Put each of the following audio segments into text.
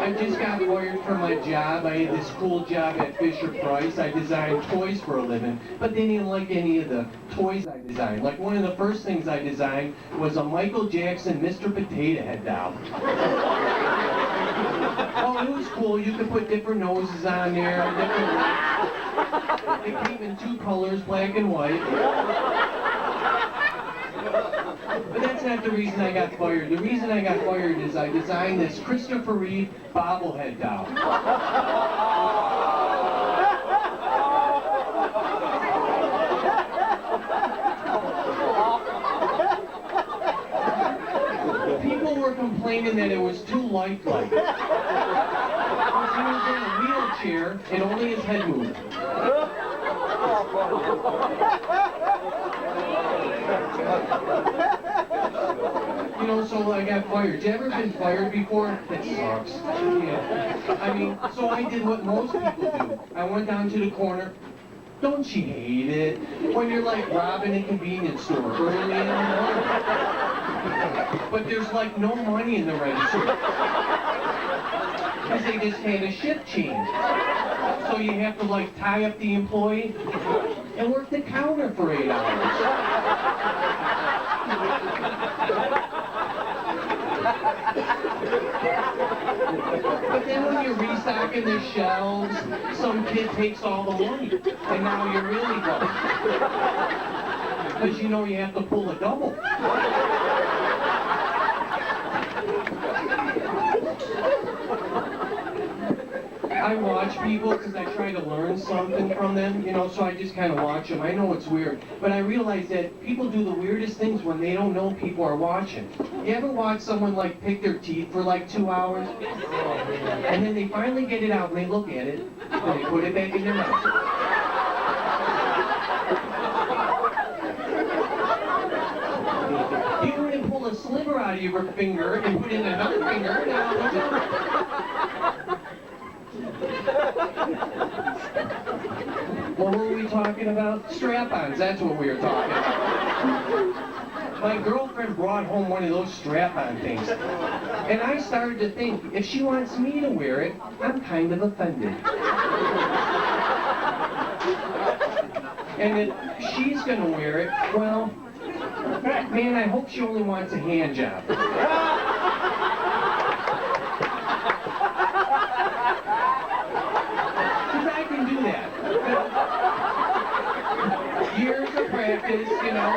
I just got fired from my job. I had this cool job at Fisher Price. I designed toys for a living, but they didn't like any of the toys I designed. Like one of the first things I designed was a Michael Jackson Mr. Potato Head doll. Oh, it was cool. You could put different noses on there, different. It came in 2 colors, black and white. But that's not the reason I got fired. The reason I got fired is I designed this Christopher Reeve bobblehead doll. People were complaining that it was too lifelike. Because he was in a wheelchair and only his head moved. You know, so I got fired. You ever been fired before? That sucks. Yeah. I mean, so I did what most people do. I went down to the corner. Don't you hate it? When you're like robbing a convenience store early in the morning. But there's like no money in the register. Because they just had a shift change. So you have to like tie up the employee and work the counter for 8 hours. But then when you're restocking the shelves, some kid takes all the money, and now you're really broke. Because you know you have to pull a double. I watch people because I try to learn something from them, you know, so I just kind of watch them. I know it's weird, but I realize that people do the weirdest things when they don't know people are watching. You ever watch someone like pick their teeth for like 2 hours? And then they finally get it out and they look at it, and they put it back in their mouth. You wouldn't pull a sliver out of your finger and put in another finger. Now, what were we talking about? Strap-ons, that's what we were talking about. My girlfriend brought home one of those strap-on things. And I started to think, if she wants me to wear it, I'm kind of offended. And if she's going to wear it, well, man, I hope she only wants a hand job. Years of practice, you know.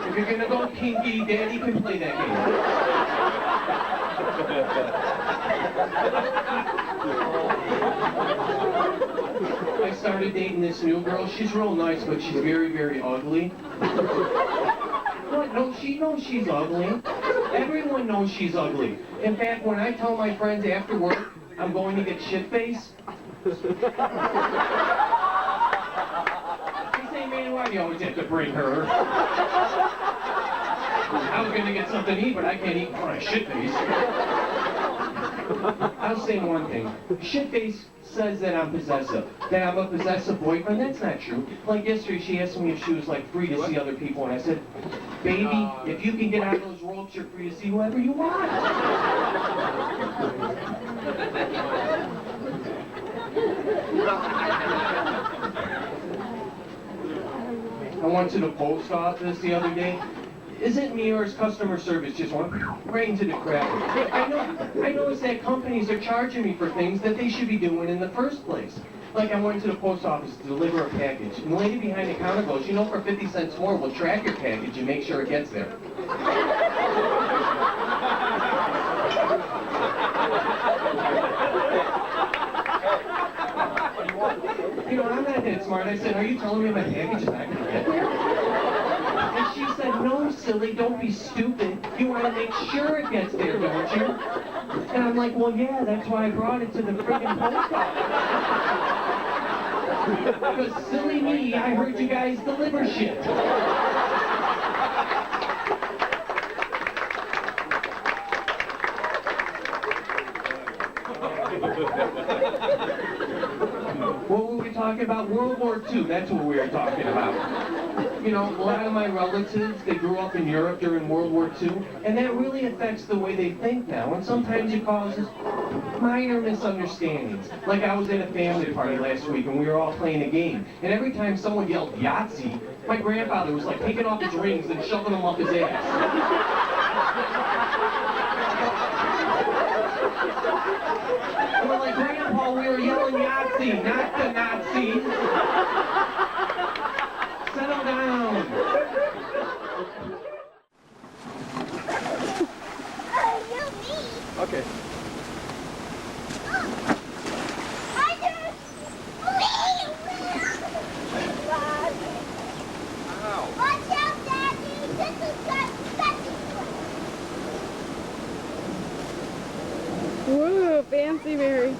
If you're gonna go kinky, Daddy can play that game. I started dating this new girl. She's real nice, but she's very, very ugly. What? No, she knows she's ugly. Everyone knows she's ugly. In fact, when I tell my friends after work I'm going to get shit-faced, man, why do you always have to bring her? I was gonna get something to eat, but I can't eat on a shit face. I'll say one thing. Shit face says that I'm possessive. That I'm a possessive boyfriend. That's not true. Like yesterday, she asked me if she was like free to see other people, and I said, baby, if you can get out of those ropes, you're free to see whoever you want. I went to the post office the other day. Isn't New York's customer service just went right into the crap? I noticed that companies are charging me for things that they should be doing in the first place. Like I went to the post office to deliver a package, and the lady behind the counter goes, you know, for 50 cents more, we'll track your package and make sure it gets there. You know, I'm not that smart. I said, are you telling me my package is not going to get there? And she said, no, silly, don't be stupid. You want to make sure it gets there, don't you? And I'm like, well, yeah, that's why I brought it to the friggin' post office. Because silly me, I heard you guys deliver shit. What were we talking about? World War II, that's what we were talking about. You know, a lot of my relatives, they grew up in Europe during World War II, and that really affects the way they think now, and sometimes it causes minor misunderstandings. Like I was at a family party last week, and we were all playing a game, and every time someone yelled Yahtzee, my grandfather was like taking off his rings and shoving them up his ass. And we're like, Grandpa, we were yelling Yahtzee, not the Nazis. Settle down. Okay. Watch out, Daddy! This is got Woo, fancy Mary.